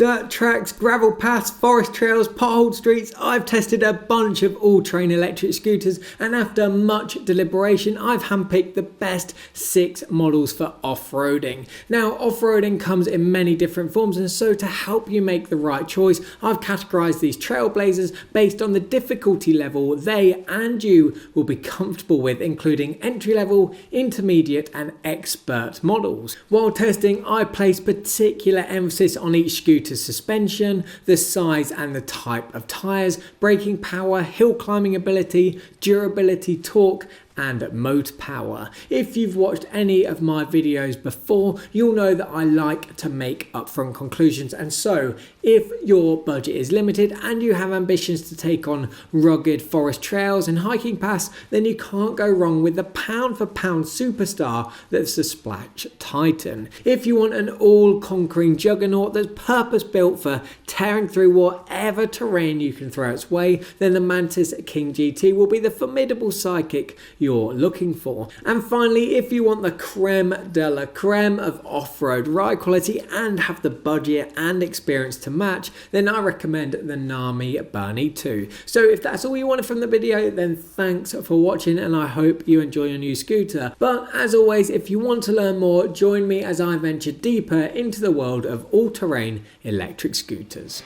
Dirt tracks, gravel paths, forest trails, potholed streets. I've tested a bunch of all-terrain electric scooters, and after much deliberation I've handpicked the best 6 models for off-roading. Now off-roading comes in many different forms, and so to help you make the right choice I've categorized these trailblazers based on the difficulty level they and you will be comfortable with, including entry level, intermediate and expert models. While testing I placed particular emphasis on each scooter's suspension, the size and the type of tyres, braking power, hill climbing ability, durability, torque and motor power. If you've watched any of my videos before, you'll know that I like to make upfront conclusions, and so if your budget is limited and you have ambitions to take on rugged forest trails and hiking paths, then you can't go wrong with the pound for pound superstar that's the SPLACH Titan. If you want an all-conquering juggernaut that's purpose built for tearing through whatever terrain you can throw its way, then the Mantis King GT will be the formidable sidekick you're looking for. And finally, if you want the creme de la creme of off-road ride quality and have the budget and experience to match, then I recommend the NAMI Burn-e 2. So if that's all you wanted from the video, then thanks for watching and I hope you enjoy your new scooter. But as always, if you want to learn more, join me as I venture deeper into the world of all-terrain electric scooters.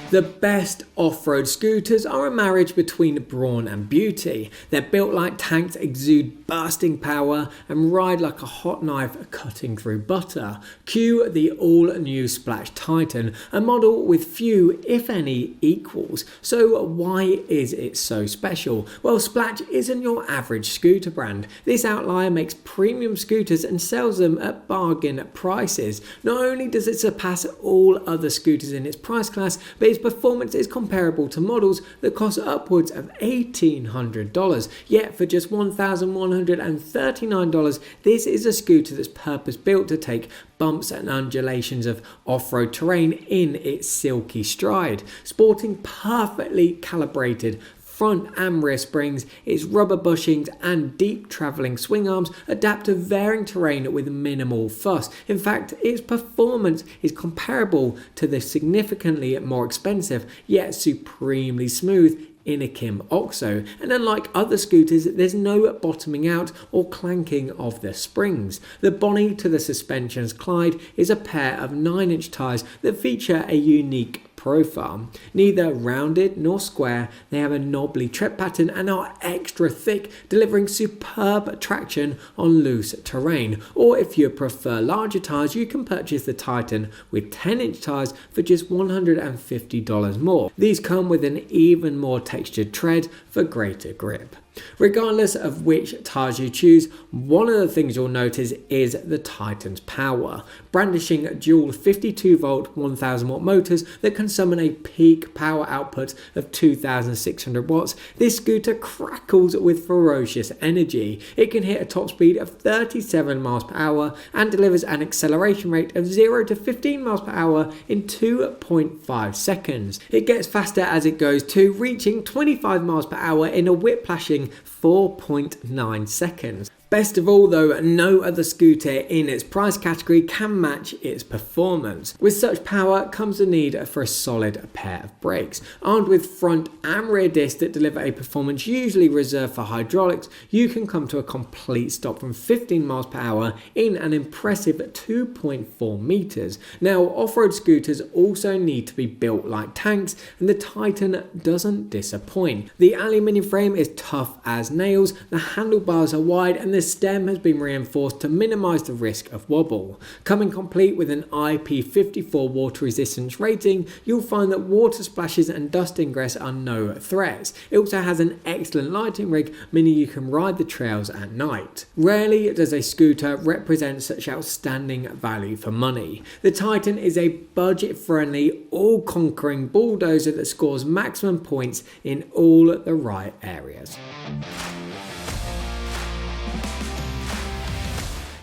The best off-road scooters are a marriage between brawn and beauty. They're built like tanks, exude bursting power and ride like a hot knife cutting through butter. Cue the all-new SPLACH Titan, a model with few, if any, equals. So why is it so special? Well, SPLACH isn't your average scooter brand. This outlier makes premium scooters and sells them at bargain prices. Not only does it surpass all other scooters in its price class, but its performance is comparable to models that cost upwards of $1,800. Yet for just $1,139, this is a scooter that's purpose built to take bumps and undulations of off-road terrain in its silky stride. Sporting perfectly calibrated front and rear springs, its rubber bushings and deep travelling swing arms adapt to varying terrain with minimal fuss. In fact, its performance is comparable to the significantly more expensive yet supremely smooth Inokim OXO, and unlike other scooters, there's no bottoming out or clanking of the springs. The body to the suspension's Clyde is a pair of 9-inch tyres that feature a unique profile. Neither rounded nor square, they have a knobbly tread pattern and are extra thick, delivering superb traction on loose terrain. Or if you prefer larger tyres, you can purchase the Titan with 10-inch tyres for just $150 more. These come with an even more textured tread for greater grip. Regardless of which tyres you choose, one of the things you'll notice is the Titan's power. Brandishing dual 52 volt 1000 watt motors that can summon a peak power output of 2600 watts, this scooter crackles with ferocious energy. It can hit a top speed of 37 miles per hour and delivers an acceleration rate of 0 to 15 miles per hour in 2.5 seconds. It gets faster as it goes too, reaching 25 miles per hour in a whiplashing 4.9 seconds. Best of all though, no other scooter in its price category can match its performance. With such power comes the need for a solid pair of brakes. Armed with front and rear discs that deliver a performance usually reserved for hydraulics, you can come to a complete stop from 15 miles per hour in an impressive 2.4 meters. Now, off-road scooters also need to be built like tanks, and the Titan doesn't disappoint. The aluminium frame is tough as nails, the handlebars are wide, and the stem has been reinforced to minimize the risk of wobble. Coming complete with an IP54 water resistance rating, you'll find that water splashes and dust ingress are no threats. It also has an excellent lighting rig, meaning you can ride the trails at night. Rarely does a scooter represent such outstanding value for money. The Titan is a budget-friendly, all-conquering bulldozer that scores maximum points in all the right areas.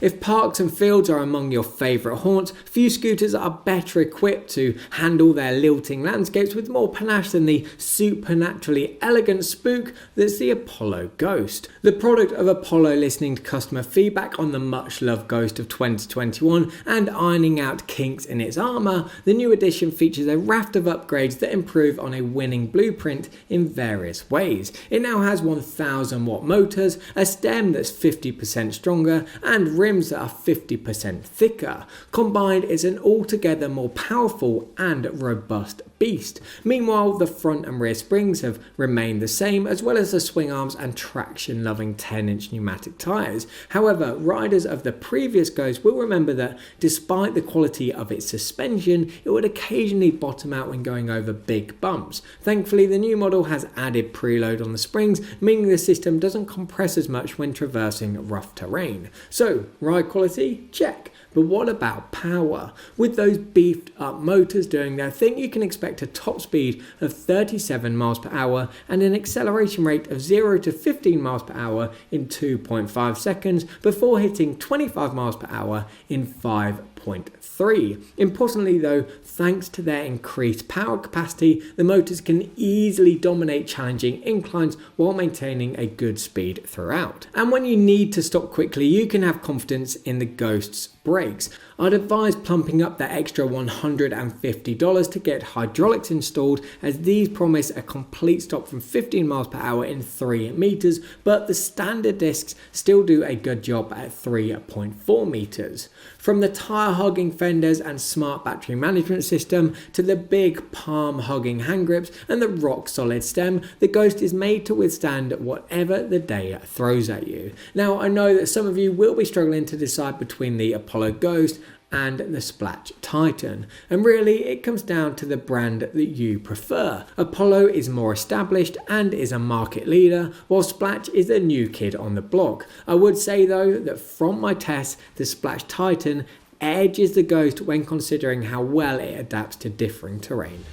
If parks and fields are among your favourite haunts, few scooters are better equipped to handle their lilting landscapes with more panache than the supernaturally elegant spook that's the Apollo Ghost. The product of Apollo listening to customer feedback on the much-loved Ghost of 2021 and ironing out kinks in its armour, the new edition features a raft of upgrades that improve on a winning blueprint in various ways. It now has 1000 watt motors, a stem that's 50% stronger, and rims that are 50% thicker. Combined, it's an altogether more powerful and robust beast. Meanwhile, the front and rear springs have remained the same, as well as the swing arms and traction-loving 10-inch pneumatic tyres. However, riders of the previous Ghost will remember that despite the quality of its suspension, it would occasionally bottom out when going over big bumps. Thankfully, the new model has added preload on the springs, meaning the system doesn't compress as much when traversing rough terrain. So, ride quality? Check. But what about power? With those beefed up motors doing their thing, you can expect a top speed of 37 miles per hour and an acceleration rate of 0 to 15 miles per hour in 2.5 seconds before hitting 25 miles per hour in 5.3. Importantly though, thanks to their increased power capacity, the motors can easily dominate challenging inclines while maintaining a good speed throughout. And when you need to stop quickly, you can have confidence in the Ghost's brakes. I'd advise pumping up that extra $150 to get hydraulics installed, as these promise a complete stop from 15 miles per hour in 3 meters, but the standard discs still do a good job at 3.4 meters. From the tire hugging fenders and smart battery management system to the big palm hugging hand grips and the rock solid stem, the Ghost is made to withstand whatever the day throws at you. Now, I know that some of you will be struggling to decide between the Apollo Ghost and the SPLACH Titan, and really it comes down to the brand that you prefer. Apollo is more established and is a market leader, while SPLACH is the new kid on the block. I would say though that from my tests, the SPLACH Titan edges the Ghost when considering how well it adapts to differing terrain.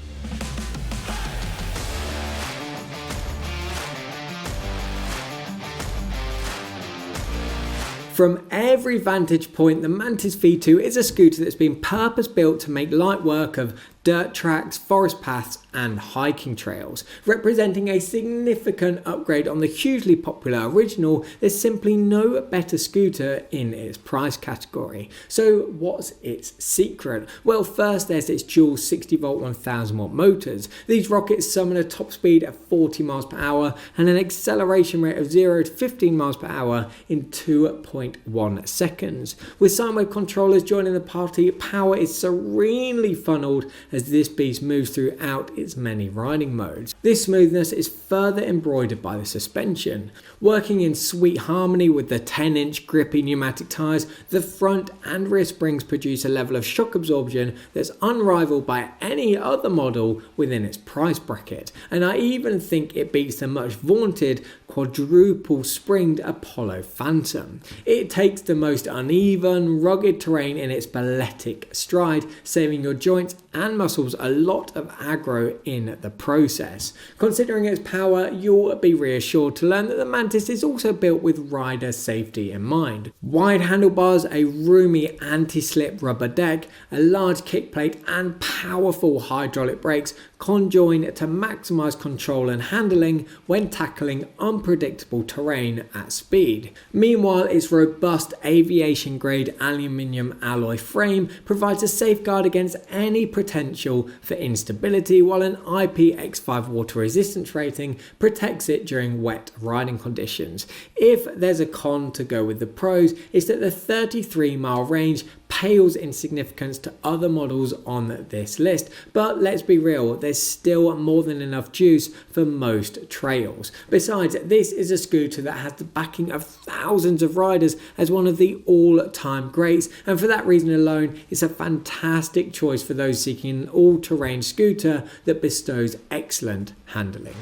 From every vantage point, the Mantis V2 is a scooter that's been purpose-built to make light work of dirt tracks, forest paths and hiking trails. Representing a significant upgrade on the hugely popular original, there's simply no better scooter in its price category. So what's its secret? Well, first there's its dual 60 volt 1000 watt motors. These rockets summon a top speed of 40 miles per hour and an acceleration rate of 0 to 15 miles per hour in 2.1 seconds. With sine wave controllers joining the party, power is serenely funneled as this beast moves throughout its many riding modes. This smoothness is further embroidered by the suspension. Working in sweet harmony with the 10-inch grippy pneumatic tyres, the front and rear springs produce a level of shock absorption that's unrivaled by any other model within its price bracket. And I even think it beats the much vaunted quadruple springed Apollo Phantom. It takes the most uneven, rugged terrain in its balletic stride, saving your joints and muscles a lot of aggro in the process. Considering its power, you'll be reassured to learn that the Mantis is also built with rider safety in mind. Wide handlebars, a roomy anti-slip rubber deck, a large kick plate and powerful hydraulic brakes conjoin to maximize control and handling when tackling unpredictable terrain at speed. Meanwhile, its robust aviation grade aluminium alloy frame provides a safeguard against any potential for instability, while an IPX5 water resistance rating protects it during wet riding conditions. If there's a con to go with the pros, it's that the 33-mile range pales in significance to other models on this list, but let's be real, there's still more than enough juice for most trails. Besides, this is a scooter that has the backing of thousands of riders as one of the all-time greats, and for that reason alone, it's a fantastic choice for those seeking an all-terrain scooter that bestows excellent handling.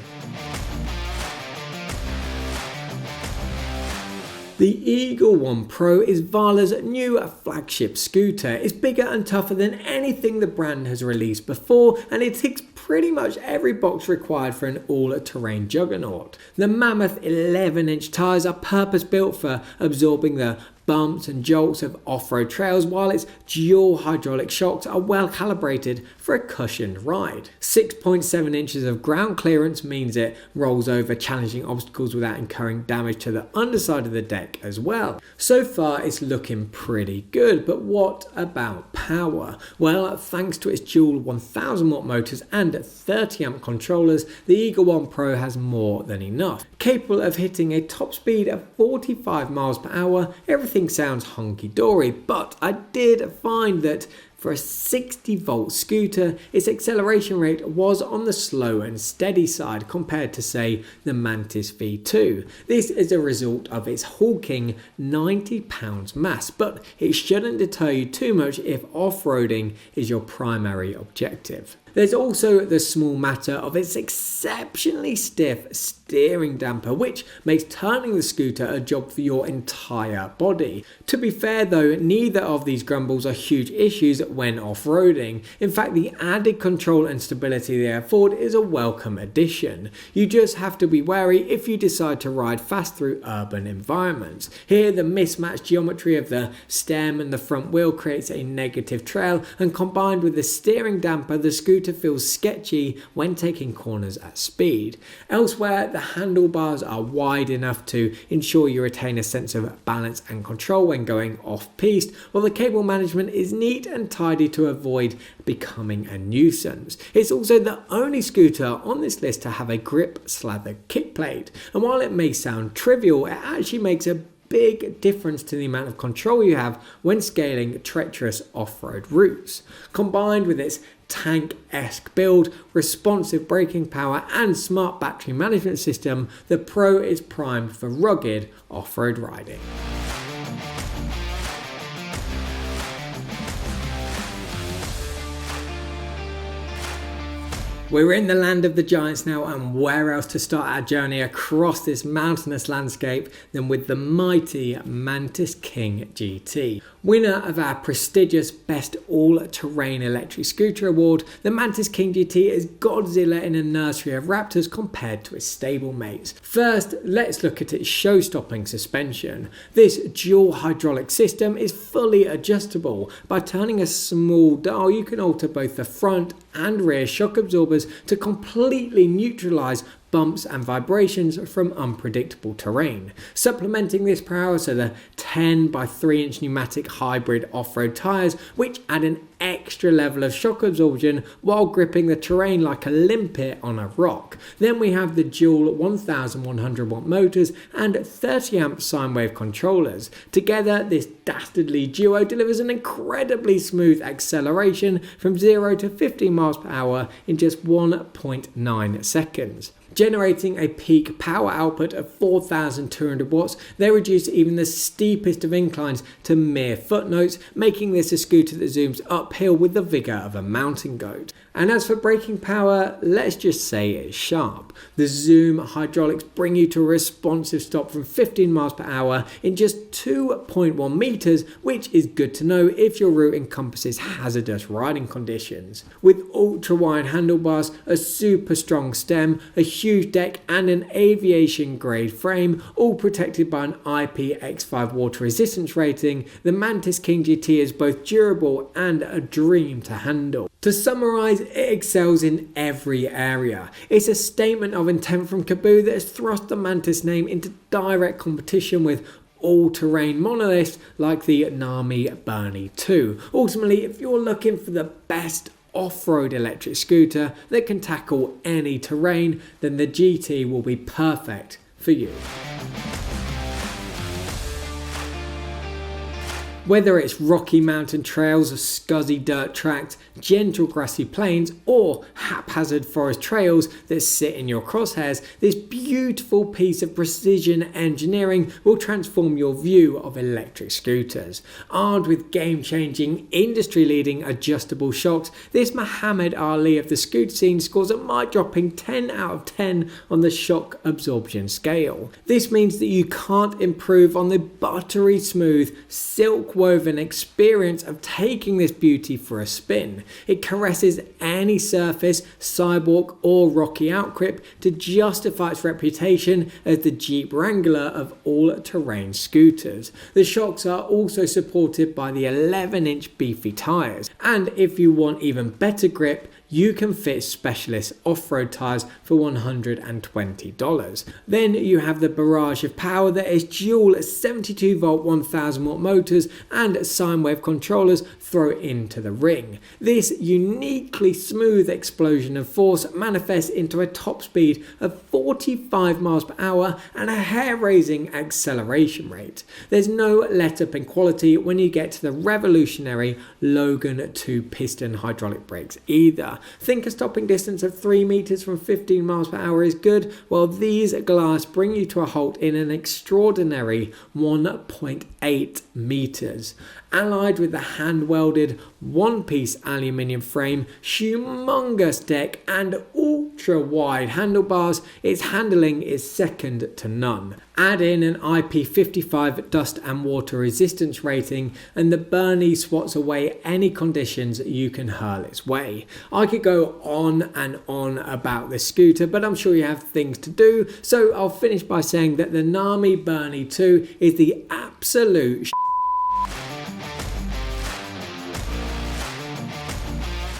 The Eagle One Pro is Varla's new flagship scooter. It's bigger and tougher than anything the brand has released before, and it ticks pretty much every box required for an all-terrain juggernaut. The mammoth 11-inch tyres are purpose-built for absorbing the bumps and jolts of off-road trails, while its dual hydraulic shocks are well calibrated for a cushioned ride. 6.7 inches of ground clearance means it rolls over challenging obstacles without incurring damage to the underside of the deck as well. So far it's looking pretty good, but what about power? Well, thanks to its dual 1000 watt motors and 30 amp controllers, the Eagle One Pro has more than enough. Capable of hitting a top speed of 45 miles per hour, everything sounds hunky-dory, but I did find that for a 60 volt scooter, its acceleration rate was on the slow and steady side compared to, say, the Mantis V2. This is a result of its hulking 90 pounds mass, but it shouldn't deter you too much if off-roading is your primary objective. There's also the small matter of its exceptionally stiff steering damper, which makes turning the scooter a job for your entire body. To be fair though, neither of these grumbles are huge issues when off-roading. In fact, the added control and stability they afford is a welcome addition. You just have to be wary if you decide to ride fast through urban environments. Here, the mismatched geometry of the stem and the front wheel creates a negative trail, and combined with the steering damper, the scooter feels sketchy when taking corners at speed. Elsewhere, the handlebars are wide enough to ensure you retain a sense of balance and control when going off-piste, while the cable management is neat and tidy to avoid becoming a nuisance. It's also the only scooter on this list to have a grip slather kick plate, and while it may sound trivial, it actually makes a big difference to the amount of control you have when scaling treacherous off-road routes. Combined with its tank-esque build, responsive braking power and smart battery management system, the Pro is primed for rugged off-road riding. We're in the land of the giants now, and where else to start our journey across this mountainous landscape than with the mighty Mantis King GT. Winner of our prestigious Best All-Terrain Electric Scooter Award, the Mantis King GT is Godzilla in a nursery of raptors compared to its stable mates. First, let's look at its show-stopping suspension. This dual hydraulic system is fully adjustable. By turning a small dial, you can alter both the front and rear shock absorbers to completely neutralize bumps and vibrations from unpredictable terrain. Supplementing this prowess are the 10 by 3 inch pneumatic hybrid off-road tyres, which add an extra level of shock absorption while gripping the terrain like a limpet on a rock. Then we have the dual 1100 watt motors and 30 amp sine wave controllers. Together, this dastardly duo delivers an incredibly smooth acceleration from 0 to 50 miles per hour in just 1.9 seconds. Generating a peak power output of 4,200 watts, they reduce even the steepest of inclines to mere footnotes, making this a scooter that zooms uphill with the vigour of a mountain goat. And as for braking power, let's just say it's sharp. The Zoom hydraulics bring you to a responsive stop from 15 miles per hour in just 2.1 meters, which is good to know if your route encompasses hazardous riding conditions. With ultra wide handlebars, a super strong stem, a huge deck and an aviation grade frame, all protected by an IPX5 water resistance rating, the Mantis King GT is both durable and a dream to handle. To summarise, it excels in every area. It's a statement of intent from Caboo that has thrust the Mantis name into direct competition with all-terrain monoliths like the NAMI Burn-e 2. Ultimately, if you're looking for the best off-road electric scooter that can tackle any terrain, then the GT will be perfect for you. Whether it's rocky mountain trails, scuzzy dirt tracks, gentle grassy plains, or haphazard forest trails that sit in your crosshairs, this beautiful piece of precision engineering will transform your view of electric scooters. Armed with game-changing, industry-leading adjustable shocks, this Muhammad Ali of the scooter scene scores a mic-dropping 10 out of 10 on the shock absorption scale. This means that you can't improve on the buttery smooth, silk sweat-woven experience of taking this beauty for a spin. It caresses any surface, sidewalk or rocky outcrop to justify its reputation as the Jeep Wrangler of all-terrain scooters. The shocks are also supported by the 11-inch beefy tyres, and if you want even better grip, you can fit specialist off-road tyres for $120. Then you have the barrage of power that is dual 72 volt 1000 watt motors and sine wave controllers throw into the ring. This uniquely smooth explosion of force manifests into a top speed of 45 miles per hour and a hair-raising acceleration rate. There's no let-up in quality when you get to the revolutionary Logan 2 piston hydraulic brakes either. Think a stopping distance of 3 meters from 15 miles per hour is good? Well, these glass bring you to a halt in an extraordinary 1.8 meters. Allied with the hand-welded one-piece aluminium frame, humongous deck and ultra-wide handlebars, its handling is second to none. Add in an IP55 dust and water resistance rating and the Burn-e swats away any conditions you can hurl its way. I could go on and on about this scooter, but I'm sure you have things to do, so I'll finish by saying that the NAMI Burn-e 2 is the absolute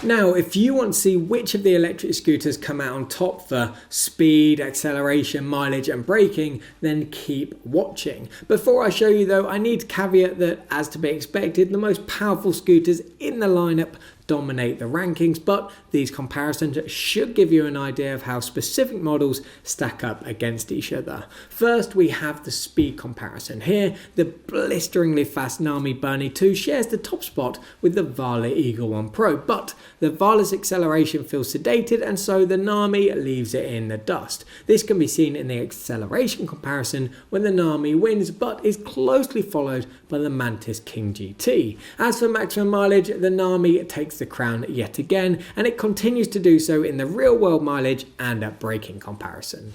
Now, if you want to see which of the electric scooters come out on top for speed, acceleration, mileage and braking, then keep watching. Before I show you though, I need to caveat that, as to be expected, the most powerful scooters in the lineup dominate the rankings, but these comparisons should give you an idea of how specific models stack up against each other. First, we have the speed comparison. Here, the blisteringly fast NAMI Burn-e 2 shares the top spot with the Varla Eagle One Pro, but the Varla's acceleration feels sedated and so the NAMI leaves it in the dust. This can be seen in the acceleration comparison when the NAMI wins, but is closely followed by the Mantis King GT. As for maximum mileage, the NAMI takes the crown yet again, and it continues to do so in the real world mileage and at braking comparison.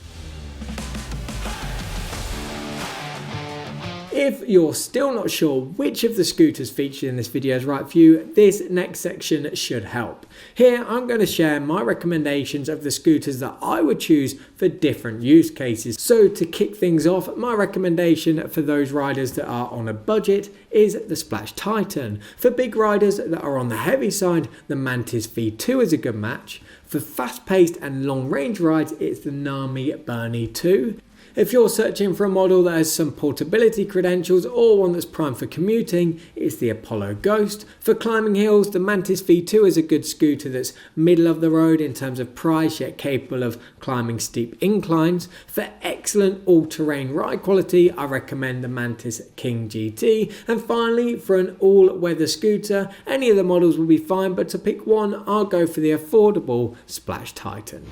If you're still not sure which of the scooters featured in this video is right for you, this next section should help. Here I'm going to share my recommendations of the scooters that I would choose for different use cases. So to kick things off, my recommendation for those riders that are on a budget is the SPLACH Titan. For big riders that are on the heavy side, the Mantis V2 is a good match. For fast-paced and long-range rides, it's the NAMI Burn-e 2. If you're searching for a model that has some portability credentials or one that's primed for commuting, it's the Apollo Ghost. For climbing hills, the Mantis V2 is a good scooter that's middle of the road in terms of price, yet capable of climbing steep inclines. For excellent all-terrain ride quality, I recommend the Mantis King GT. And finally, for an all-weather scooter, any of the models will be fine, but to pick one, I'll go for the affordable SPLACH Titan.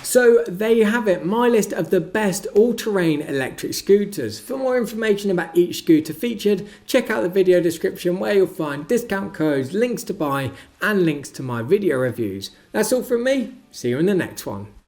So there you have it, my list of the best all-terrain electric scooters. For more information about each scooter featured, check out the video description where you'll find discount codes, links to buy and links to my video reviews. That's all from me, see you in the next one.